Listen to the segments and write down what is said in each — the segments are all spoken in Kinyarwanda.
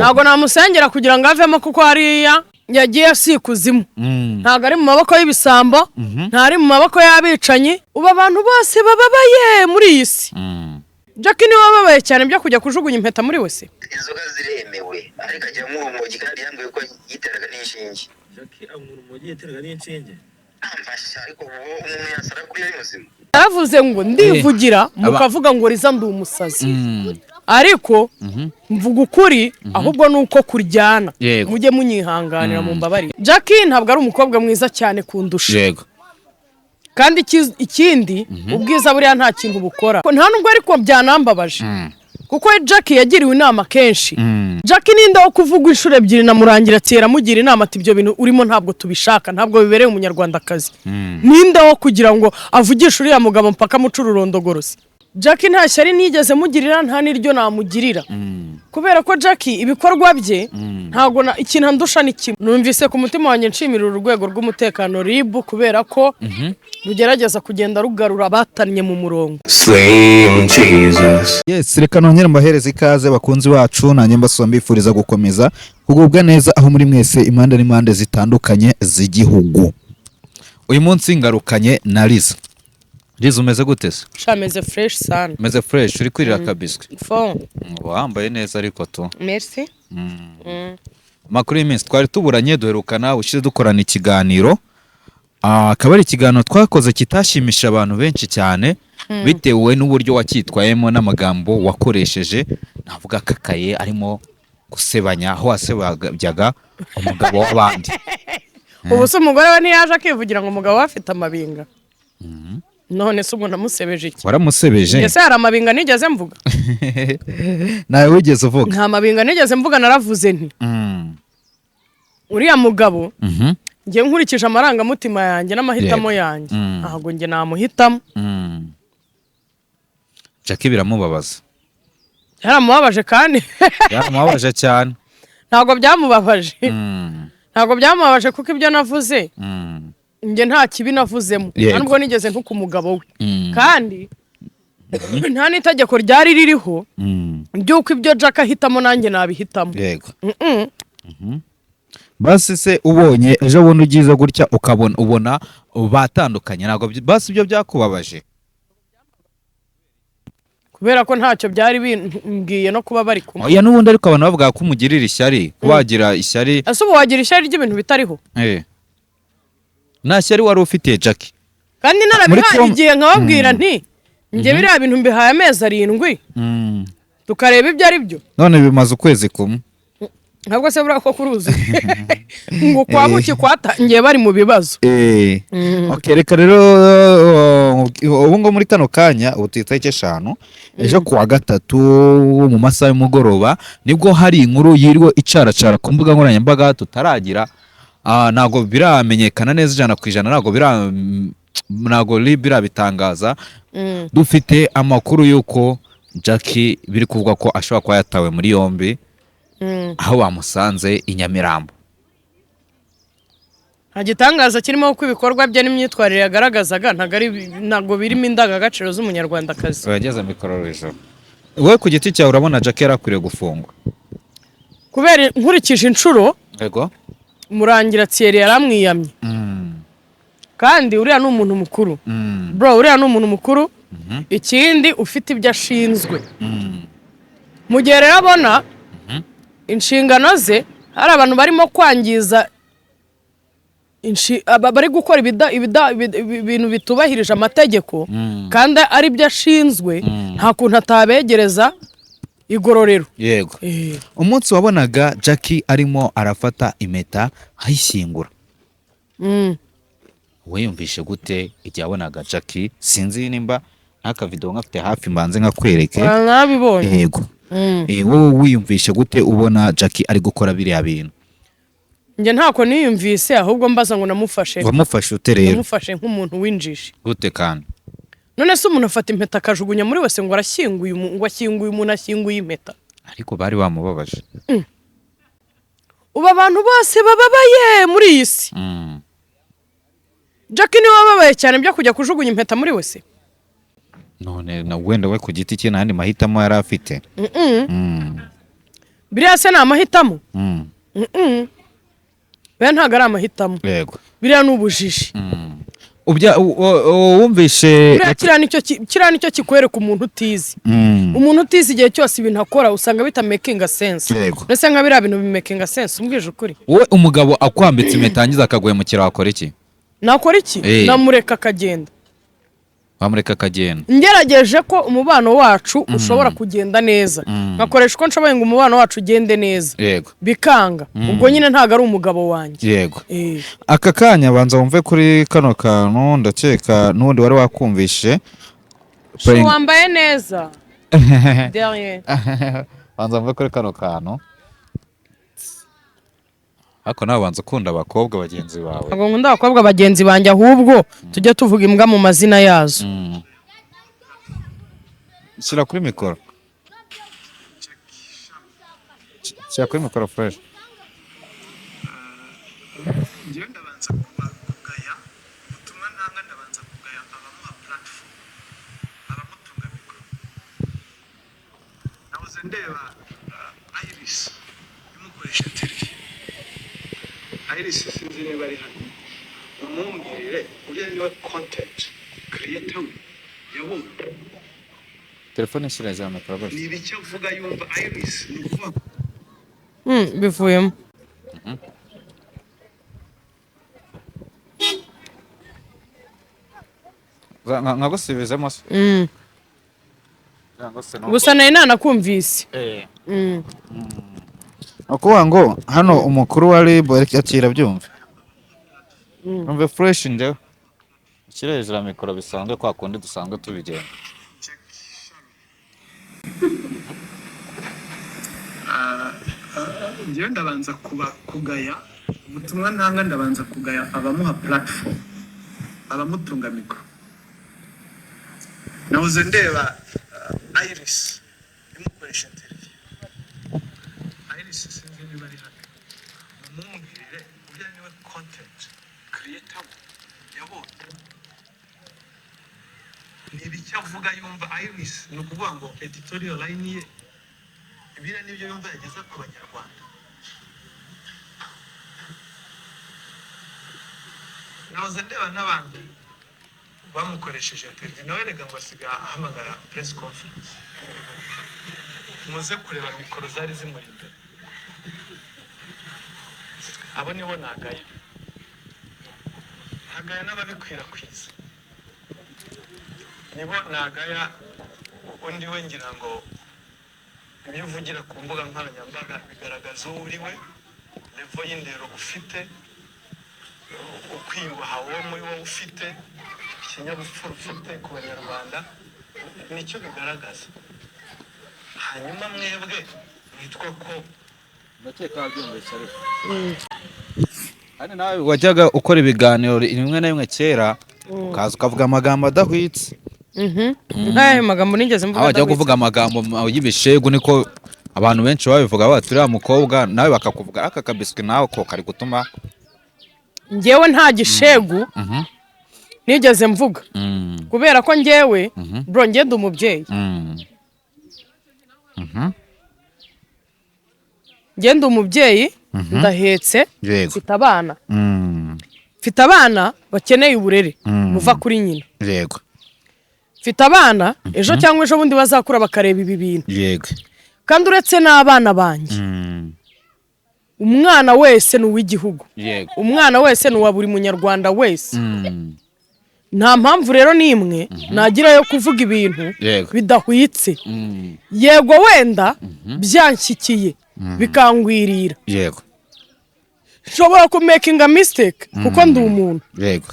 ntago namusengera kugira ngo avemo kuko hariya yagiye asikuzimu ntago ari mu maboko y'ibisambo ntari mu maboko y'abicanyi uba abantu bose bababaye muri iyi si Jackie niwe wababaye cyane byo kujya kujugunya impeta muri wese inzoga ziremewe ariko ajya mu rumogi kandi yambwiye ko yiteraga n'inshinge Jackie amura urumogi yiteraga n'inshinge amfasha ariko umuntu yasara kuri yari muzima yaravuze ngo ndivugira mukavuga ngo riza ndi umusazi ariko mvuga ukuri ahubwo nuko kuryana mujye munyihanganira mu mbabari Jackie ntabwo ari umukobwa mwiza cyane kundusha yego kandi ikindi ubwiza buriya nta kintu bukora nta nubwo ariko byanambabaje kuko Jackie yagiriwe inama kenshi Jackie ninda wo kuvuga inshuro ebyiri na murangira tsera mugira inama ati ibyo bintu urimo ntabwo tubishaka ntabwo bibereye umunyarwandakazi ninda wo kugira ngo avugishe uriya mugabo mpaka mucururondogorosi Jackie nta shyari nigeze mugirira nta niryo namugirira kubera ko Jackie ibikorwa bye ntago ikintu ndusha ni kimwe numvise ku mutima wanjye nshimira urwego rw'umutekano RIB kubera ko rugerageza kugenda rugarura abatannye mu murongo Slim Jesus. Yes, reka nongere mbahereze ikaze bakunzi bacu nanjye mbasoma mbifuriza gukomeza kugubwa neza aho muri mwese impande n'impande zitandukanye z'igihugu. Uyu munsi ngarukanye na Liz umeze gute se? Shameze fresh sana. Meze fresh uri kwirira kabiswi. Fon. Wambaye neza ariko to. Merci. Makuru y'iminsi twari tuburanye duherukana ushize dukorana ikiganiro. Akaba ari ikiganiro twakoze kitashimisha abantu benshi cyane bitewe n'uburyo wakitwayemo n'amagambo wakoresheje navuga kakaye arimo gusebanya aho wasebyaga umugabo w'abandi. Ubu se umugore we ntiyaje akivugira ngo umugabo afite amabinga. None se umuntu amusebeje iki? Waramusebeje? Ese hari amabinga nigeze mvuga? Nawe wigeze uvuga? Nta mabinga nigeze mvuga naravuze nti. Uriya mugabo ngiye nkurikije amarangamutima yanjye n'amahitamo yanjye ahubwo nge namuhitamo. Jackie biramubabaza. Yaramubabaje kandi. Yaramubabaje cyane. Ntabwo byamubabaje. Ntabwo byamubabaje kuko ibyo navuze. Nge nta kibi navuzemo nubwo nigeze ntuka umugabo we kandi nta n'itegeko ryari ririho byuko ibyo Jack ahitamo nanjye nabihitamo yego basi se ubonye ejo bundi ugize gutya ubona batandukanye ntabwo basi ibyo byakubabaje kubera ko ntacyo byari bimbwiye no kuba bari kumwe oya n'ubundi ariko abantu bavuga ko umugirira ishyari kubagira ishyari ase ubu wagira ishyari ry'ibintu bitariho nta shyari wari ufitiye Jackie kandi narabihaye igihe nkababwira nti njye biriya bintu mbihaye amezi 7 tukareba ibyo ari byo none bimaze ukwezi kumwe ntabwo se bura ko kuruzi ngo kwamuki kwatangiye bari mu bibazo okay reka rero ubu ngo muri kano kanya ubu tuyitariki 5 ejo kuwa gatatu mu masaha y'umugoroba nibwo hari inkuru yiriwe icaracara ku mbuga nkoranyambaga tutaragira ntago biramenyekana neza ijana ku ijana ntago birabitangaza dufite amakuru yuko Jackie biri kuvuga ko ashobora kuba yatawe muri yombi aho bamusanze i Nyamirambo hagitangaza kirimo uko ibikorwa bye n'imyitwarire yagaragazaga ntago birimo indangagaciro z'umunyarwandakazi yageze mikororejo wowe ku giti cyawe urabona Jackie yarakwiriye gufungwa kubera nkurikije inshuro yego murangira Thierry yaramwiyamye kandi uriya ni umuntu mukuru bro uriya ni umuntu mukuru ikindi ufite ibyo ashinzwe mu gihe rero abona inshingano ze hari abantu barimo kwangiza bari gukora ibintu bitubahirije amategeko kandi ari byo ashinzwe nta kuntu atabegereza igororero yego umunsi wabonaga Jackie arimo arafata impeta ayishyingura wiyumvishe gute igihe wabonaga Jackie sinzi nimba aka video ngafite hafi mbanze nkakwereke nabibonye yego wowe wiyumvishe gute ubona Jackie ari gukora biriya bintu nge ntako niyumvise ahubwo mbaza ngo namufashe wamufashe ute rero namufashe nk'umuntu winjije gute kandi none se umuntu afata impeta akajugunya muri wese ngo arashyinguye ngo ashyinguye umuntu ashyinguye impeta ariko bari bamubabaje uba abantu bose bababaye muri iyi si Jackie niwe wababaye cyane byo kujya kujugunya impeta muri wese none na wenda we ku giti cye n'andi mahitamo yari afite biriya se ni amahitamo biriya ntabwo ari amahitamo yego biriya ni ubujiji wumvishe kiriya nicyo kikwereka umuntu utizi umuntu utizi igihe cyose ibintu akora usanga bita making sense mbese nka biriya bintu bimaking sense umbwije ukuri wowe umugabo akwambitse impeta yangiza akaguhemukira wakora iki nakora iki namureka akagenda bamureka akagenda ngerageje ko umubano wacu ushobora kugenda neza nkakoresha uko nshoboye ngo umubano wacu ugende neza yego bikanga ubwo nyine ntago ari umugabo wanjye yego aka kanya banza wumve kuri kano kantu ndakeka n'ubundi wari wakumvishe wambaye neza derrière banza wumve kuri kano kantu ariko nawe banza ukunda abakobwa bagenzi bawe ntabwo nkunda abakobwa bagenzi banjye ahubwo tujya tuvuga imbwa mu mazina yazo shyira kuri mikoro shyira kuri mikoro fresh njyewe ndabanza kugaya ubutumwa ntanga ndabanza kugaya abamuha platform abamutunga mikoro nahoze ndeba Iris imukoresha televiziyo Iris sinzi niba ari hano umumbwirire uriya niwe content creator yabonye telefone shyira za mikoro bose ni ibiki avuga yumva Iris ni ukuvuga bivuyemo nkagusubizemo se gusa nari nanakumvise ukuvuga ngo hano umukuru wa RIB akira byumve numve fresh njyewe ushyire hejuru ya mikoro bisanzwe kwa kundi dusanzwe tubigenza njyewe ndabanza kugaya ubutumwa ntanga ndabanza kugaya abamuha platform abamutunga mikoro nahoze ndeba Iris imukoresha televiziyo Iris sinzi niba ari hano umumbwirire uriya niwe content creator yabonye ni ibiki avuga yumva Iris ni ukuvuga ngo editorial line ye ibira nibyo yumva yageza ku banyarwanda nahoze ndeba n'abandi bamukoresheje televiziyo nawe rega ngo asiga ahamagara press conference muze kureba mikoro zari zimuri imbere abo nibo nagaya n'ababikwirakwiza nibo nagaya undi we ngira ngo ibyo uvugira ku mbuga nkoranyambaga bigaragaza uwo uri we levo y'indero ufite ukwiyubaha wowe muri wowe ufite ikinyabupfura ufite ku banyarwanda nicyo bigaragaza hanyuma mwebwe mwitwa ko ndakeka wabyumvise ariko hano nawe wajyaga ukora ibiganiro rimwe na rimwe kera ukaza ukavuga amagambo adahwitse nk'ayo magambo nigeze mvuga wajya kuvuga amagambo y'ibishegu niko abantu benshi babivuga bati uriya mukobwa nawe bakakuvuga aka kabiswi nawe ko kari gutuma njyewe nta gishegu nigeze mvuga kubera ko njyewe bro ngende umubyeyi ngende umubyeyi ndahetse mfite abana bakeneye uburere buva kuri nyina yego mfite abana ejo cyangwa ejo bundi bazakura bakareba ibi bintu yego kandi uretse n'abana banjye umwana wese ni uw'igihugu umwana wese ni uwa buri munyarwanda wese nta mpamvu rero n'imwe nagira yo kuvuga ibintu bidahwitse yego wenda byanshyikiye bikangwirira yego nshobora kumakinga mistake kuko ndi umuntu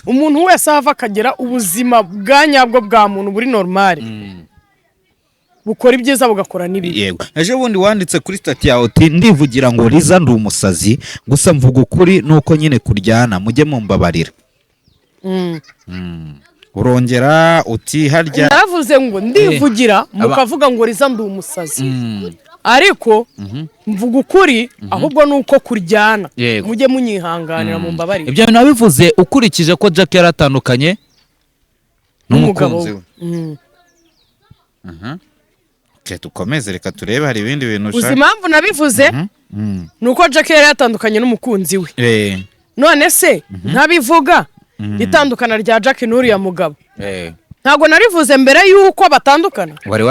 umuntu wese ahava akagera ubuzima bwa nyabwo bwa muntu buri normal bukora ibyiza bugakora n'ibibi yego ejo bundi wanditse kuri stati yawe uti ndivugira ngo Liza ndi umusazi gusa mvuga ukuri nuko nyine kuryana mujye mumbabarira urongera uti harya naravuze ngo ndivugira mukavuga ngo Liza ndi umusazi ariko mvuga ukuri ahubwo nuko kuryana mujye munyihanganira mumbabarira ibyo nabivuze ukurikije ko Jack yaratandukanye n'umukunzi we tukomeze reka turebe hari ibindi bintu uzi impamvu nabivuze nuko Jackie yari yatandukanye n'umukunzi we none se ntabivuga itandukana rya Jackie n'uriya mugabo ntago narivuze mbere yuko batandukana wari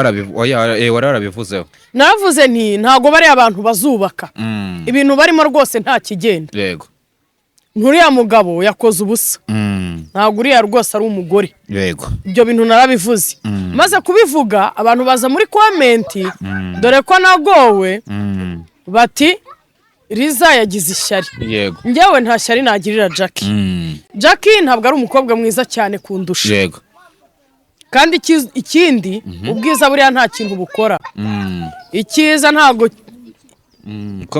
warabivuzeho naravuze nti ntago bari abantu bazubaka ibintu barimo rwose nta kigenda yego nturiya mugabo yakoze ubusa ntago uriya rwose ari umugore yego ibyo bintu narabivuze maze kubivuga abantu baza muri komenti dore ko nagowe bati Liza yagize ishyari yego njyewe nta shyari nagirira Jackie ntabwo ari umukobwa mwiza cyane kundusha yego kandi ikindi ubwiza buriya nta kintu bukora icyiza ntago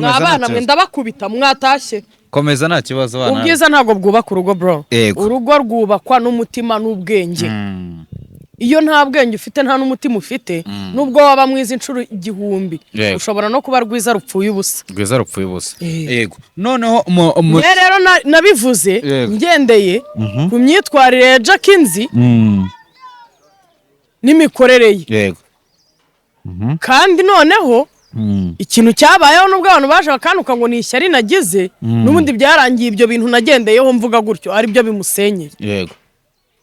abana mwe ndabakubita mwatashye komeza nta kibazo bana ubwiza ntago bwubaka urugo bro urugo rwubakwa n'umutima n'ubwenge iyo nta bwenge ufite nta n'umutima ufite nubwo waba mwiza inshuro igihumbi ushobora no kuba rwiza rupfuye ubusa yego noneho rero nabivuze ngendeye ku myitwarire ya Jackie nzi n'imikorere ye yego kandi noneho ikintu cyabayeho nubwo abantu baje bakanuka ngo ni ishyari nagize n'ubundi byarangiye ibyo bintu nagendeyeho mvuga gutyo ari byo bimusenyeye yego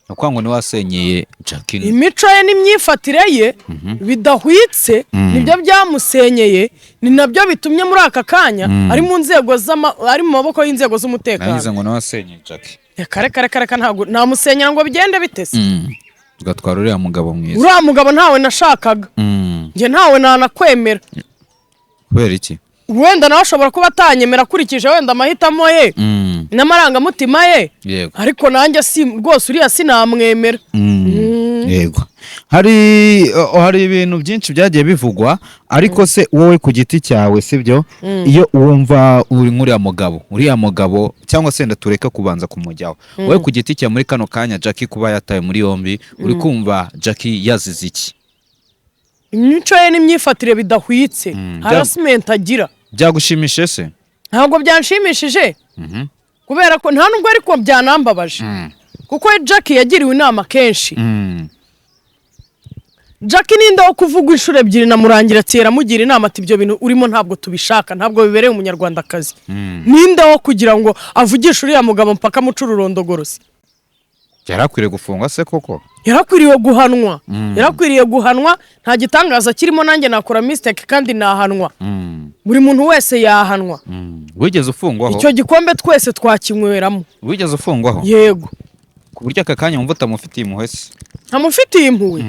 nakwango ni wasenyeye Jackie imico ye n'imyifatire ye bidahwitse nibyo byamusenyeye ni nabyo bitumye muri aka kanya ari mu nzego ari mu maboko y'inzego z'umutekano nagize ngo nawasenyeye Jackie reka ntago namusenyera ngo bigende bitese ugatwara uriya mugabo mwiza uriya mugabo ntawe nashakaga njye ntawe nanakwemera kubera iki wenda nawe ashobora kuba atanyemera akurikije wenda amahitamo ye n'amarangamutima ye ariko nanjye rwose uriya sinamwemera yego hari ibintu byinshi byagiye bivugwa ariko se wowe ku giti cyawe sibyo iyo wumva uri uriya mugabo cyangwa se ndatureka kubanza kumujyaho wowe ku giti cyawe muri kano kanya Jackie kuba yataye muri yombi uri kumva Jackie yazize iki imico ye n'imyifatire bidahwitse harassment agira byagushimishije se ntabwo byanshimishije kubera ko nta nubwo ariko byanambabaje kuko Jackie yagiriwe inama kenshi Jackie ninde wo kuvuga inshuro ebyiri na murangira tsera mugira inama ati ibyo bintu urimo ntabwo tubishaka ntabwo bibereye umunyarwandakazi ninde wo kugira ngo avugishe uriya mugabo mpaka mucuru rondogorosi yarakwiriye gufungwa se koko yarakwiriye guhanwa nta gitangaza kirimo nanjye nakora mistake kandi nahanwa buri muntu wese yahanwa wigeze ufungwaho icyo gikombe twese twakinyweramo wigeze ufungwaho yego ku buryo aka kanya wumva utamufitiye impuhwe se ntamufitiye impuhwe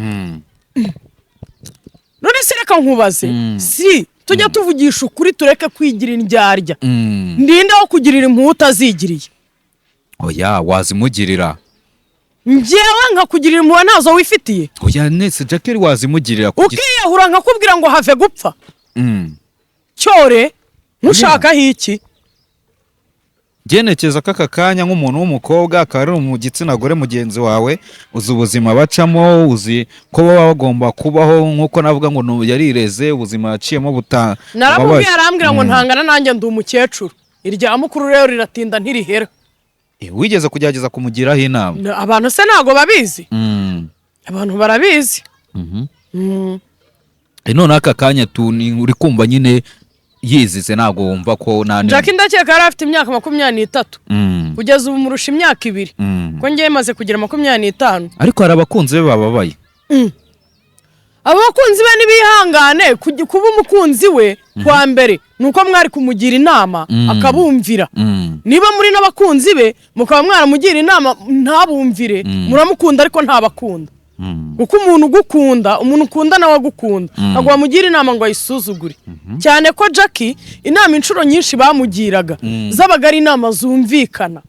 none se reka nkubaze si tujya tuvugisha ukuri tureke kwigira indyarya ndinde wo kugirira impuhwe utazigiriye oya wazimugirira njyewe nkakugirira impuhwe ntazo wifitiye oya nese Jackie wazimugirira ukiyahura nkakubwira ngo have gupfa cyore ntushakaho iki genekeza ko aka kanya nk'umuntu w'umukobwa akaba ari mu gitsina gore mugenzi wawe uzi ubuzima bacamo uzi ko baba bagomba kubaho nk'uko navuga ngo yarireze ubuzima yaciyemo naramubwiye arambwira ngo ntangana nanjye ndi umukecuru irya mukuru rero riratinda ntirihera wigeze kugerageza kumugiraho inama abantu se ntago babizi abantu barabizi none aka kanya uri kumva nyine yizize ntabwo wumva ko Jackie ndakeka yari afite imyaka 23 kugeza ubu murusha imyaka 2 ko ngiye maze kugira 25 ariko hari abakunzi be bababaye abakunzi be nibihangane kuba umukunzi we kwa mbere nuko mwari kumugira inama akabumvira niba muri n'abakunzi be mukaba mwaramugira inama ntabumvire muramukunda ariko ntabakunda kuko umuntu ukunda nawe agukunda ntabwo wamugira inama ngo ayisuzugure cyane ko Jackie inama inshuro nyinshi bamugiraga zabaga ari inama zumvikana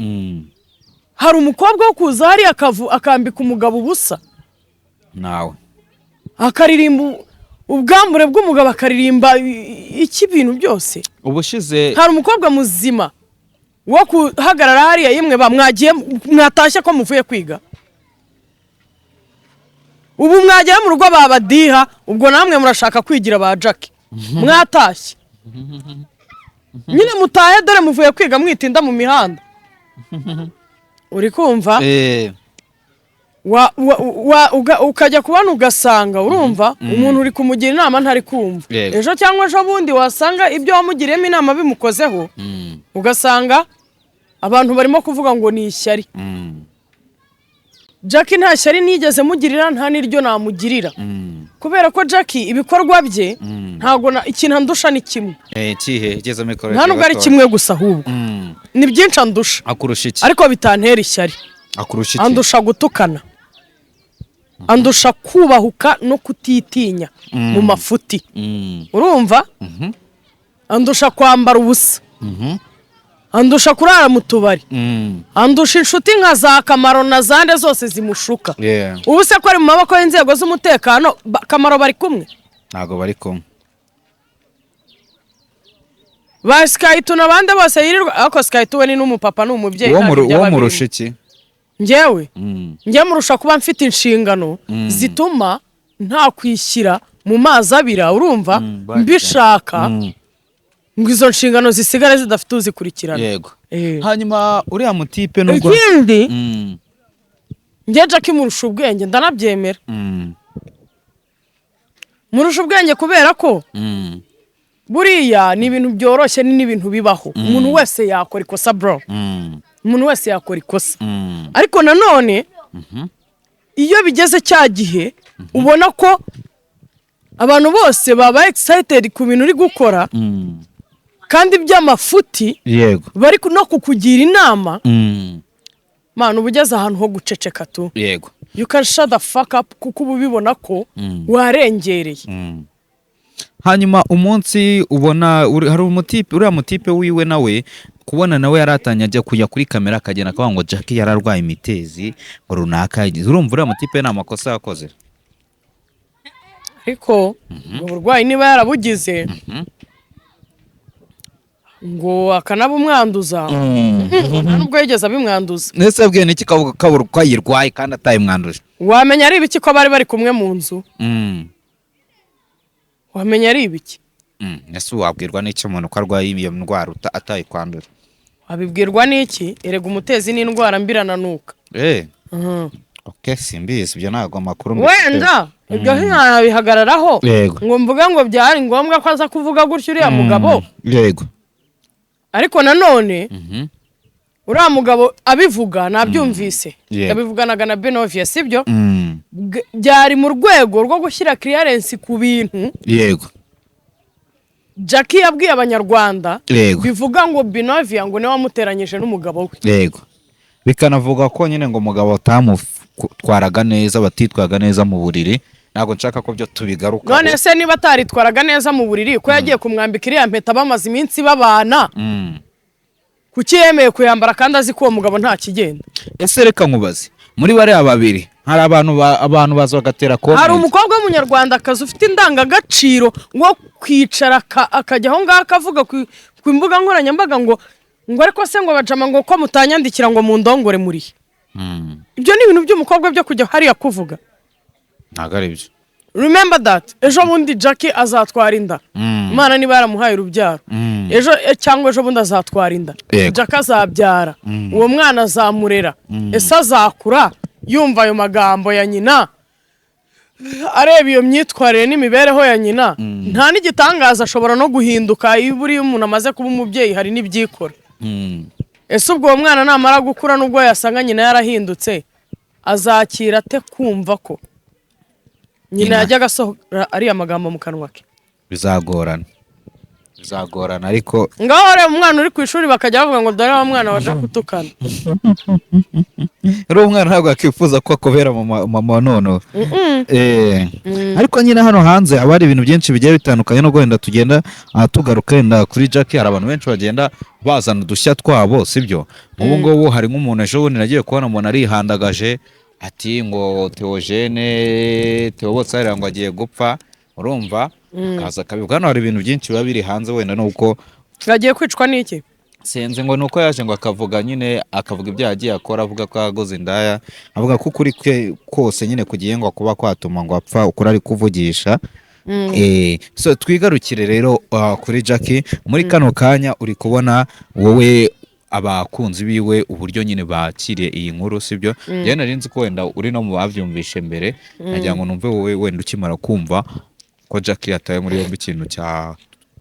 hari umukobwa wo kuza hari akambika umugabo ubusa nawe akaririmba ubwambure bw'umugabo akaririmba iki bintu byose ubushize hari umukobwa muzima wo kuhagarara hariya yemwe bamwagiye mwatashye ko muvuye kwiga ubu mwagera mu rugo babadiha ubwo namwe murashaka kwigira ba Jackie mwatashye nyine mutahe dore muvuye kwiga mwitinda mu mihanda uri kumva ukajya kubona ugasanga urumva umuntu uri kumugira inama ntari kumva ejo cyangwa ejo bundi wasanga ibyo wamugiriyemo inama bimukozeho ugasanga abantu barimo kuvuga ngo ni ishyari. Jackie nta shyari nigeze mugirira nta n'iryo namugirira kubera ko Jackie ibikorwa bye ntago ikintu andusha ni kimwe kihe igeze mikoro nta nubwo ari kimwe gusa ahubwo ni byinshi andusha akurusha iki ariko bitantera ishyari akurusha iki andusha gutukana andusha kubahuka no kutitinya mu mafuti urumva andusha kwambara ubusa andusha kurara mu tubari andusha inshuti nka za Kamaro na zande zose zimushuka ubu se ko ari mu maboko y'inzego z'umutekano Kamaro bari kumwe ntago bari kumwe ba Skytu n'abandi bose yirirwa ariko Skytu we ni n'umupapa n'umubyeyi wo murusha iki njyewe murusha kuba mfite inshingano zituma nta kwishyira mu mazi abira urumva mbishaka ngo izo nshingano zisigare zidafite uzikurikirana yego hanyuma uriya mutipe nubwo ikindi njye Jackie murusha ubwenge ndanabyemera murusha ubwenge kubera ko buriya ni ibintu byoroshye ni ibintu bibaho umuntu wese yakora ikosa bro umuntu wese yakora ikosa ariko nanone iyo bigeze cya gihe ubona ko abantu bose baba excited ku bintu uri gukora kandi by'amafuti yego bari no kukugira inama man ubugeze ahantu ho guceceka tu yego you can shut the fuck up kuko ubibona ko warengereye. Hanyuma umunsi ubona hari umutipe uriya mutipe wiwe nawe kubona nawe yaratanya ajya kujya kuri kamera akagena akavuga ngo Jackie yararwaye imitezi ngo runaka yagize urumva uriya mutipe nta makosa yakoze ariko uburwayi niba yarabugize ngo akanabumwanduza nubwo yigeze abimwanduza nese abwiye niki kabura ko yirwaye kandi atayimwanduje wamenya ari ibiki ko bari kumwe mu nzu wamenya ari ibiki ese wabwirwa n'iki umuntu ko arwaye iyo ndwara atayikwandura wabibwirwa n'iki erega umutezi n'indwara mbirananuka okay simbizi ibyo ntago amakuru wenda ibyo ntabihagararaho ngo mvuga ngo byari ngombwa ko aza kuvuga gutyo uriya mugabo yego ariko nanone uriya mugabo abivuga nabyumvise yabivuganaga na Benovia sibyo byari mu rwego rwo gushyira clearance ku bintu yego Jackie yabwiye abanyarwanda bivuga ngo Benovia ngo niwe wamuteranyije n'umugabo we yego bikanavuga ko nyine ngo umugabo tamutwaraga neza batitwaga neza mu buriri ntago nshaka ko byo tubigaruka none se niba ataritwaraga neza mu buriri ko yagiye kumwambika iriya mpeta bamaze iminsi babana kuki yemeye kuyambara kandi azi ko uwo mugabo nta kigenda ese reka nkubaze muri bariya babiri hari abantu baza bagatera comment hari umukobwa w'umunyarwanda akazi ufite indangagaciro ngo kwicara akajya aho ngaho akavuga ku imbuga nkoranyambaga ngo ariko se ngo bajama ngo ko mutanyandikira ngo mundongore muri ibyo ni ibintu by'umukobwa byo kujya hariya kuvuga ntago ari byo remember that ejo bundi Jackie azatwara inda Imana niba yaramuhaye urubyaro ejo cyangwa ejo bundi azatwara inda Jackie azabyara uwo mwana azamurera ese azakura yumva ayo magambo ya nyina areba iyo myitwarire n'imibereho ya nyina nta n'igitangaza ashobora no guhinduka iyo buriya umuntu amaze kuba umubyeyi hari n'ibyikora ese ubwo uwo mwana namara gukura n'ubwo yasanga nyina yarahindutse azakira ate kumva ko nyina yajyaga asohora ariya magambo mu kanwa ke bizagorana ariko ngaho rero umwana uri ku ishuri bakajya bavuga ngo dore wa mwana waje kutukana rero umwana ntabwo akifuza ko akobera mama nono ariko nyine hano hanze haba hari ibintu byinshi bigiye bitandukanye no wenda tugenda tugaruka wenda kuri Jackie hari abantu benshi bagenda bazana udushya twabo sibyo ubu ngubu hari nk'umuntu ejo bundi nagiye kubona umuntu arihandagaje ati ngo Theo ngo agiye gupfa urumva kaza kabivuga hano hari ibintu byinshi biba biri hanze wenda nuko bagiye kwicwa n'iki senze ngo nuko yaje ngo akavuga nyine akavuga ibyo yagiye akora avuga ko yagoze indaya avuga ko kuri kose nyine kugiye ngo kuba kwatuma ngo apfa ukuri ari kuvugisha so twigarukire rero kuri Jackie muri kano kanya uri kubona wowe abakunzi biwe uburyo nyine bakiriye iyi nkuru sibyo njye nari nzi ko wenda uri no mu bavyumvishe mbere nagira ngo numve wowe wenda ukimara kumva ko Jackie yataye muri yombi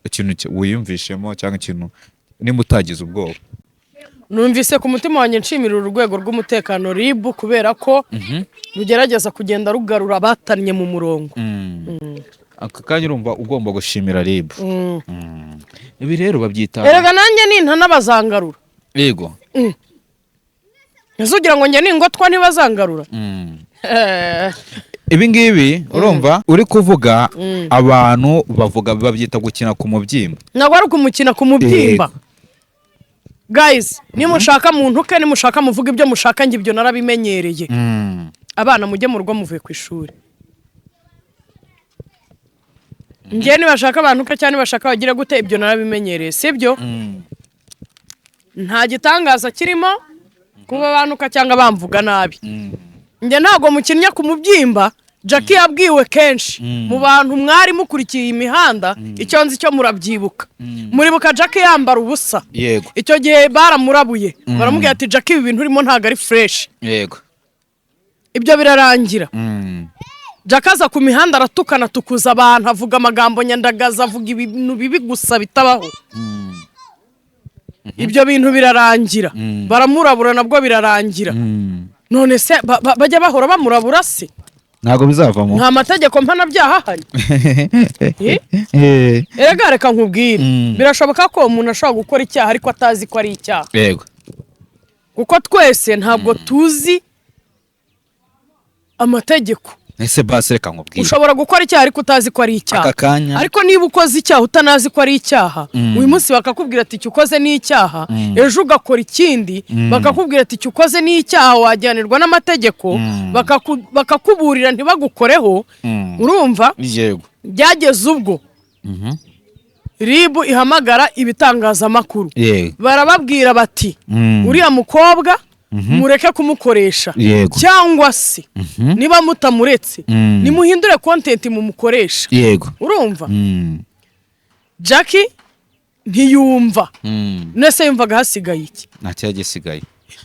ikintu wiyumvishemo cyangwa ikintu nimba utagize ubwoba. Numvise ku mutima wanjye nshimira urwego rw'umutekano RIB kubera ko rugerageza kugenda rugarura abatannye mu murongo. Aka kanya urumva ugomba gushimira RIB. Ibi rero babyita erega nanjye ninta n'abazangarura. Yego. Nzugira ngo njye ningotwa ntibazangarura. Ibi ngibi urumva uri kuvuga abantu bavuga babyita gukina ku mubyimba. Ntabwo ari kumukina ku mubyimba. Guys, nimushaka muntuke nimushaka muvuga ibyo mushaka ngi ibyo narabimenyereye. Abana mujye mu rugo muvuye ku ishuri. Ngiye nibashaka abantuke cyane bashaka bagira gute ibyo narabimenyereye sibyo? Nta gitangaza kirimo kuba abantuka cyangwa bamvuga nabi. Nge ntago mukinnye ku mubyimba Jackie yabwiwe kenshi mu bantu mwari mukurikiye imihanda icyo nzi cyo murabyibuka. Muribuka Jackie yambara ubusa. Yego. Icyo gihe baramurabuye. Baramubwira ati Jackie ibi bintu urimo ntago ari fresh. Yego. Ibyo birarangira. Jackie aza ku mihanda aratukana tukuza abantu avuga amagambo nyandagaza avuga ibintu bibi gusa bitabaho. Ibyo bintu birarangira. Baramurabura nabwo birarangira. None se bajya bahora bamurabura se? Ntago bizavamo. Nta mategeko mpana byaha hari. Erega reka nkubwire. Birashoboka ko umuntu ashobora gukora icyaha ariko atazi ko ari icyaha. Yego. Kuko twese ntabwo tuzi amategeko. Ese basi reka nkubwire. Ushobora gukora icyaha ariko utazi ko ari icyaha. Akakanya. Ariko niba ukoze icyaha utanazi ko ari icyaha, uyu munsi bakakubwira ati icyo ukoze ni icyaha, ejo ugakora ikindi, bakakubwira ati icyo ukoze ni icyaha wajyanirwa n'amategeko, bakakuburira ntibagukoreho, urumva? Yego. Byageze ubwo. RIB ihamagara ibitangazamakuru. Barababwira bati uriya mukobwa mureke kumukoresha cyangwa se niba mutamuretse nimuhindure content mu mukoresha. Yego. Urumva? Jackie ntiyumva. Nese yumvaga hasigaye iki? Ntacyo gisigaye.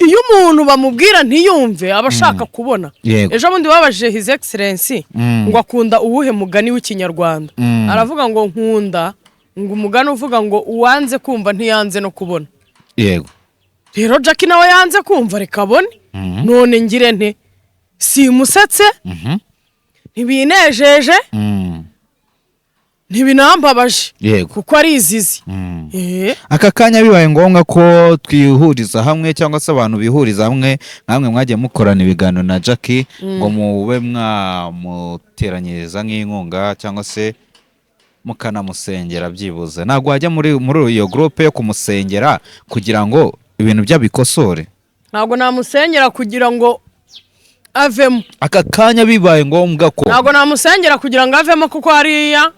Iyo umuntu bamubwira ntiyumve abashaka kubona. Ejo bundi babajije His Excellency ngo akunda uwuhe mugani w'ikinyarwanda. Aravuga ngo nkunda ngo umugani uvuga ngo uwanze kumva ntiyanze no kubona. Yego. Rero Jackie nawe yanze kumva reka abone. None ngire nte simusetse ntibinejeje ntibinambabaje kuko ari izizi. Aka kanya bibaye ngombwa ko twihuriza hamwe cyangwa se abantu bihuriza hamwe namwe mwagiye mukorana ibiganiro na Jackie ngo mube mwamuteranyiriza nk'inkunga cyangwa se mukanamusengera byibuze. Ntabwo wajya muri iyo groupe yo kumusengera kugira ngo ibintu byabikosore? Ntabwo namusengera kugira ngo avemo. Aka kanya bibaye ngombwa ko ntabwo namusengera kugira ngo avemo kuko hariya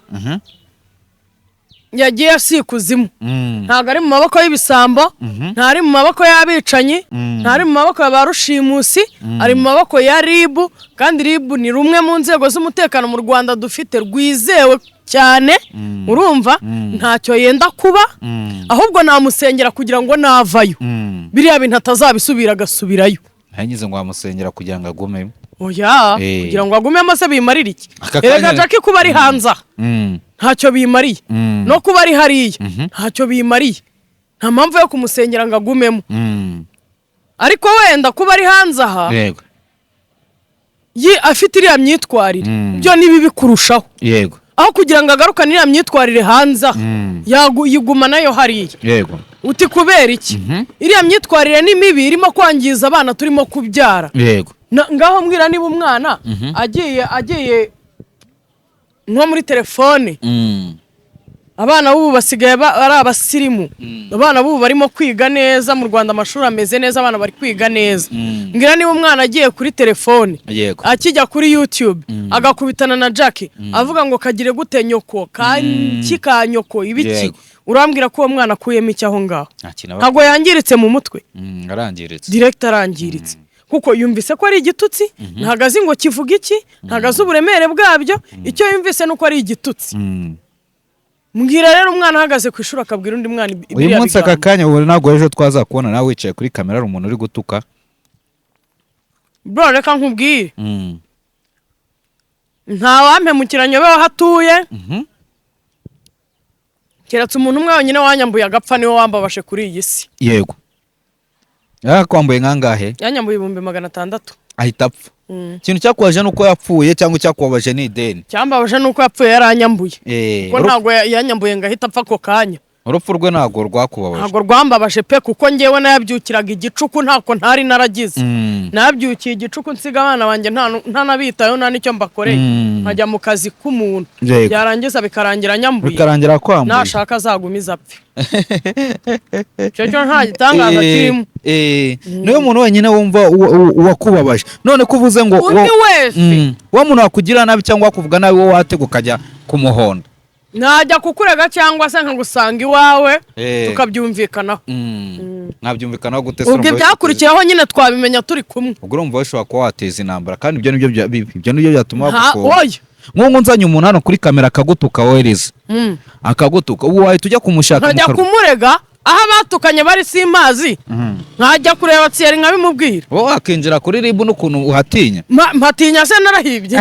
yagiye sikuzimu. Ntabwo ari mu maboko y'ibisambo, ntari mu maboko y'abicanyi, ntari mu maboko ya barushimusi, ari mu maboko ya RIB. Kandi RIB ni rumwe mu nzego z'umutekano mu Rwanda dufite rwizewe cyane. Urumva? Ntacyo yenda kuba, ahubwo namusengera kugira ngo navayo biriya bintu atazabisubira agasubirayo. Hanyize ngo amusengera kugira ngo agume. Oya, kugira ngo agume amaze bimarira iki? Erega Jackie kuba ari hanza ntacyo bimariye, no kuba ari hariya ntacyo bimariye. Nta mpamvu yo kumusengera ngo agumemo. Ariko wenda kuba ari hanze aha Yego. Afite iriya myitwarire byo nibi bikurushaho. Yego. Aho kugira ngo agarukane iriya myitwarire hanze yiguma nayo hariya. Yego. Uti kubera iki? Iriya myitwarire ni mibi irimo kwangiza abana turimo kubyara. Yego. Ngaho mbwira niba umwana agiye nko muri telefone. Abana b'ubu basigaye ari abasirimu. Abana b'ubu barimo kwiga neza mu Rwanda, amashuri ameze neza, abana bari kwiga neza. Ngira niba umwana agiye kuri telefone akijya kuri YouTube agakubitana na Jackie avuga ngo kagire gute nyoko kanki ka nyoko ibiki, urambwira ko uwo mwana akuyemo icyaho ngaho? Ntago yangiritse mu mutwe? Arangiritse. Direct arangiritse. Kuko yumvise ko ari igitutsi, ntagazi ngo kivuga iki, ntagazi uburemere bwabyo, icyo yumvise nuko ari igitutsi. mbwira rero umwana ahagaze ku ishuri akabwira undi mwana uyu munsi aka kanya ubu ntabwo ejo twazakubona nawe wicaye kuri kamera ari umuntu uri gutuka bro reka nkubwire nta wampemukiranye beho hatuye keretse umuntu umwe wenyine wanyambuye agapfa niwe wambabashe kuri iyi si yego yakwambuye nkangahe yanyambuye 600 ahita apfa ikintu cyakubaje nuko yapfuye cyangwa cyakubabaje ni ideni cyambabaje nuko yapfuye yaranyambuye kuko ntabwo yanyambuye ngo ahita apfa ako kanya urupfu rwe ntabwo rwakubabaje ntabwo rwambabaje pe kuko ngewe nayabyukiraga igicuku ntako ntari naragize nabyukiye igicuku nsiga abana banjye nta nabitayeho nta nicyo mbakoreye nkajya mu kazi k'umuntu byarangiza bikarangira nyambuye bikarangira kwambuye nashaka azagumiza apfe cyo nta gitangaza kirimo niwe muntu wenyine wumva wakubabaje none kuvuze ngo undi wese wa muntu wakugira nabi cyangwa wakuvuga nabi wowe watega ukajya ku muhondo najya kukurega cyangwa se nkagusanga iwawe tukabyumvikanaho nkabyumvikanaho gute ubwo byakurikiyeho nyine twabimenya turi kumwe ubwo urumva washobora kuba wateza intambara kandi ibyo nibyo byatuma bagukora nk'ubu nzanye umuntu hano kuri kamera akagutuka wohereza akagutuka ubu wahita ujya kumushaka nkajya kumurega aho abatukanye bari simazi nkajya kureba Thierry nkabimubwira wowe wakinjira kuri ribu n'ukuntu uhatinya mpatinya se narahibye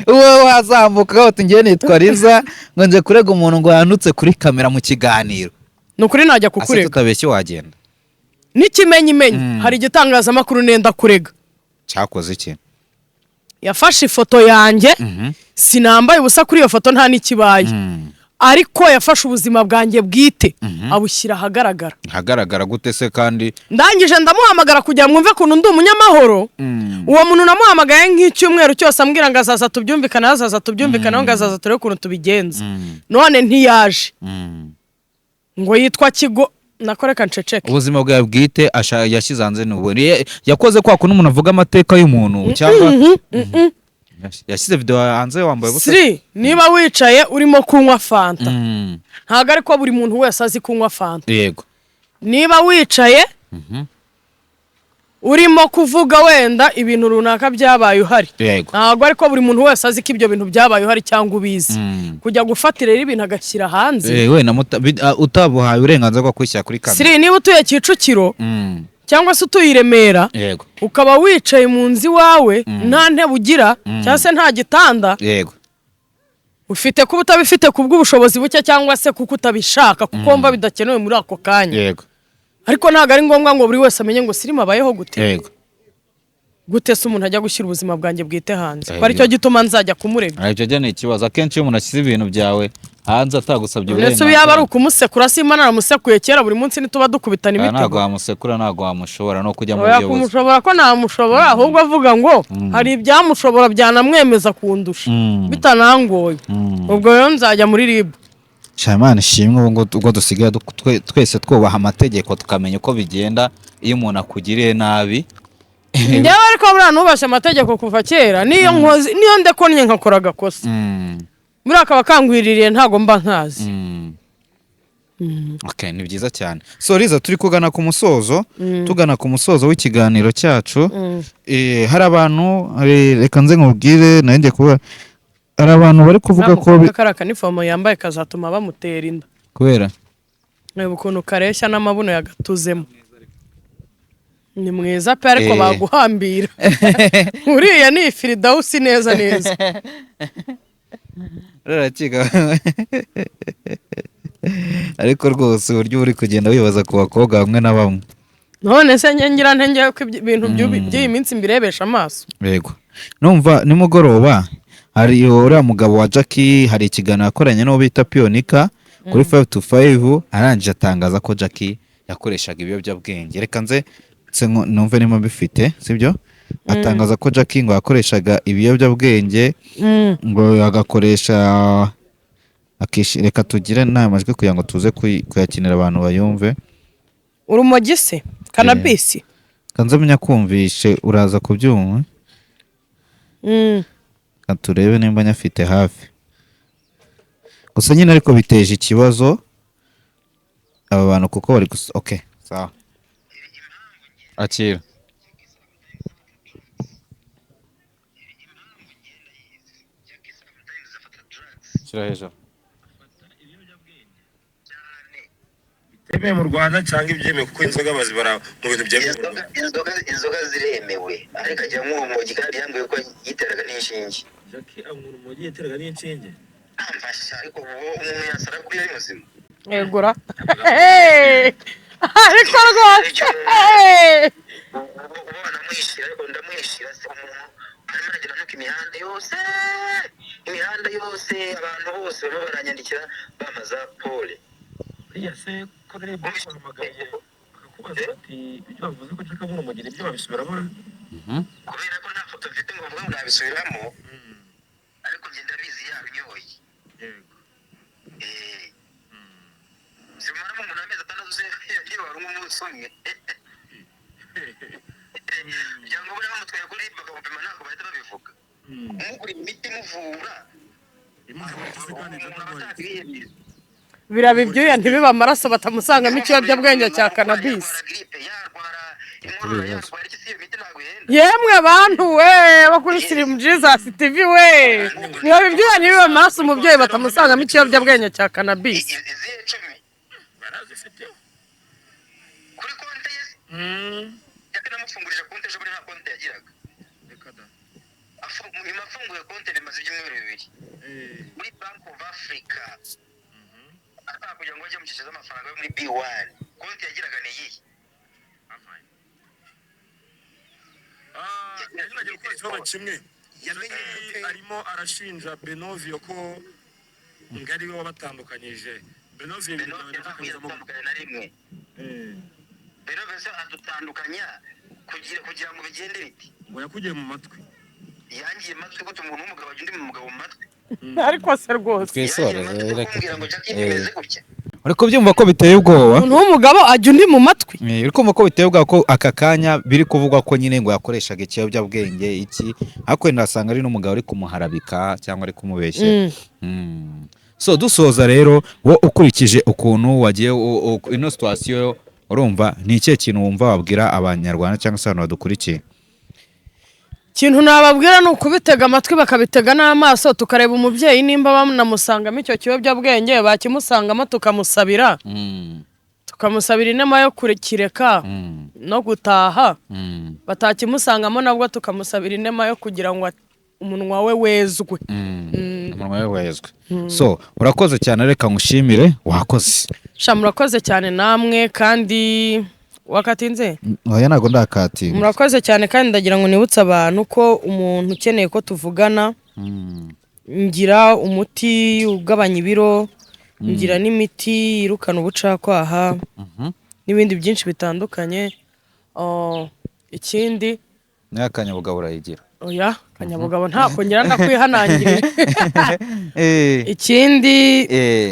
wowe wazamuka uti ngiye nitwa Riza ngo nje kurega umuntu ngo yanutse kuri kamera mu kiganiro nukuri najya kukurega ase tutabeshye wagenda n'ikimenyimenyi hari igitangazamakuru nenda kurega cyakoze iki yafashe ifoto yanjye sinambaye ubusa kuri iyo foto nta n'ikibaye ariko yafashe ubuzima bwanjye bwite abushyira hagaragara gute se kandi ndangije ndamuhamagara kugira ngo mwumve kuntu ndi umunyamahoro uwo muntu namuhamagaye nk'icyumweru cyose ambwira ngo azaza tubyumvikanaho ngo azaza turebe ukuntu tubigenza none ntiyaje ngo yitwa Kigo nakoreka nceceke ubuzima bwawe bwite yashyize hanze n'ubu yakoze kwa kuntu umuntu avuga amateka y'umuntu cyangwa yashyize video hanze wambaye ubusa niba wicaye urimo kunywa fanta ntago ariko buri muntu wese azi kunywa fanta yego niba wicaye urimo kuvuga wenda ibintu runaka byabaye uhari ntago ariko buri muntu wese azi ko ibyo bintu byabaye uhari cyangwa ubizi kujya gufatira ibintu agashyira hanze we utabuhaye uburenganzira bwo kwishyira kuri kamera niba utuye Kicukiro cyangwa se utuye i Remera ukaba wicaye mu nzu iwawe nta ntebe ugira cyangwa se nta gitanda ufite kuba utabifite kubw'ubushobozi buke cyangwa se kuko utabishaka kuko wumva bidakenewe muri ako kanya ariko ntabwo ari ngombwa ngo buri wese amenye ngo Sirima abayeho gute se umuntu ajya gushyira ubuzima bwanjye bwite hanze ko aricyo gituma nzajya kumurega icyo ni ikibazo akenshi iyo umuntu ashyize ibintu byawe hanze atagusabye uburenganzira ndetse yaba ari ukumusekura simba naramusekuye kera buri munsi nituba dukubitana imitego ntabwo wamusekura ntabwo wamushobora no kujya mu buyobozi kumushobora ko ntamushobora ahubwo avuga ngo hari ibyamushobora byanamwemeza kundusha bitanangoye ubwo rero nzajya muri ribu Imana ishimwe ubwo dusigaye twese twubaha amategeko tukamenya uko bigenda iyo umuntu akugiriye nabi njyewe ariko buriya nubashye amategeko kuva kera niyo ndekonye nkakora agakosa buriya akaba akangwiririye ntago mba nkazi ni byiza cyane so Riza turi kugana ku musozo w'ikiganiro cyacu hari abantu reka nze nkubwire nanjye kuba hari abantu bari kuvuga ko karaka n'ifomo yambaye kazatuma bamutera inda kubera ukuntu kareshya n'amabuno yagatuzemo ni mwiza pe ariko baguhambira uriya ni Firidausi neza rarakiga ariko rwose uburyo uri kugenda wibaza ku bakobwa bamwe na bamwe none se ngira ntengeye ko ibintu by'iyi minsi mbirebesha amaso yego numva nimugoroba hari uriya mugabo wa Jackie hari ikiganiro yakoranye n'uwo bita Pionika kuri 5 to 5 arangije atangaza ko Jackie yakoreshaga ibiyobyabwenge reka nze numve niba bifite sibyo atangaza ko Jackie ngo yakoreshaga ibiyobyabwenge ngo agakoresha reka tugire n'amajwi kugira ngo tuze kuyakinira abantu bayumve urumogi se cannabis kanze menya kumvishe uraza kubyumva turebe nimba nyafite hafi gusa nyine ariko biteje ikibazo aba bantu kuko bari gusa sawa akira shyira hejuru. bitemewe mu Rwanda cyangwa ibyemewe kuko inzoga bazibara mu bintu byemewe mu Rwanda. inzoga ziremewe ariko ajya nk'urumogi kandi yambwiye ko yiteraga n'inshinge. Jackie anywa urumogi yiteraga n'inshinge. Amfasha ariko umuntu yasara kuri yari muzima. yegura ariko rwose ubona mwishyira ariko ndamwishyira se umuntu arimo aragenda nuko imihanda yose abantu bose barimo baranyandikira bamaza pole. Iya se ko rero bahamagaye bakakubaza ati ibyo bavuze ko Jackie anywa urumogi ibyo babisubiramo. Kubera ko nta foto mfite ngo mvuge ngo nabisubiramo ariko njye ndabizi yabinyoye. Yego. Simara mu amezi atandatu se iyo wari umunsi umwe kugira ngo buriya bamutwaye kuri bakagupima ntabwo bahita babivuga. Mugura imiti muvura biraba ibyuya ntibibe amaraso batamusangamo ikiyobyabwenge cya cannabis. Yemwe bantu we bakuri Slim Jesus TV we biraba ibyuya ntibibe amaraso umubyeyi batamusangamo ikiyobyabwenge cya cannabis. Kuri konti ye yakanamufungurije konti ejo bundi nta konti yagiraga. Afunguye konti rimaze ibyumweru 2 muri Bank of Africa. Ataka kugira ngo ajye mucishiza amafaranga yo muri B1 konti yagiraga ni iyi. Yagiye gukora ikibazo kimwe. Arimo arashinja Benovio ko ngari we wabatandukanyije. Benovio bitandukanye na rimwe. Benovio adutandukanya kugira ngo bigende biti. Ngo yakugiye mu matwi. Yangiye matwi gute umuntu w'umugabo agenda mu mugabo mu matwi. Ariko se rwose Twesore kugira ngo Jackie imeze gutya. uri kubyumva ko biteye ubwoba. umuntu w'umugabo ajya undi mu matwi. Uri kumva ko biteye ubwoba ko aka kanya biri kuvugwa ko nyine ngo yakoreshaga ikiyobyabwenge iki ariko ndasanga ari n'umugabo uri kumuharabika cyangwa ari kumubeshya. So dusoza rero wo ukurikije ukuntu wagiye ino situation urumva ni ikihe kintu wumva wabwira abanyarwanda cyangwa se abantu badukurikiye? Ikintu nababwira ni ukubitega amatwi bakabitega n'amaso tukareba umubyeyi nimba banamusangamo icyo kiyobyabwenge bakimusangamo tukamusabira tukamusabira inama yo kureka no gutaha batakimusangamo nabwo tukamusabira inama yo kugira ngo umunwa we wezwe. Umunwa we wezwe. So urakoze cyane reka ngushimire wakoze. Murakoze cyane namwe kandi wakatinze. Oya nago ndakati. Murakoze cyane kandi ndagira ngo nibutse abantu ko umuntu ukeneye ko tuvugana ngira umuti ugabanya ibiro ngira n'imiti irukana ubucakwaha n'ibindi byinshi bitandukanye. Ikindi n'akanyabugabo urayigira. Oya kanyabugabo ntako ngira ndakwihanangirira. Ikindi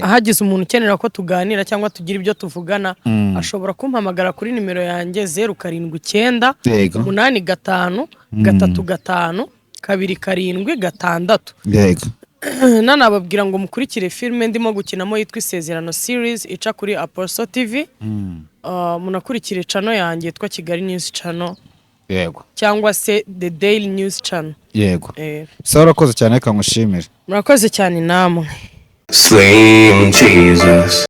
ahagize umuntu ukenera ko tuganira cyangwa tugira ibyo tuvugana ashobora kumpamagara kuri nimero yanjye 079 85 35 276. Yego. Nanababwira ngo mukurikire filme ndimo gukinamo yitwa Isezerano series ica kuri Apostle TV. Munakurikire channel yanjye yitwa Kigali News Channel. Yego. Cyangwa se The Daily News Channel. Yego. Sawa urakoze cyane reka ngushimire. Murakoze cyane namwe. Slim Jesus.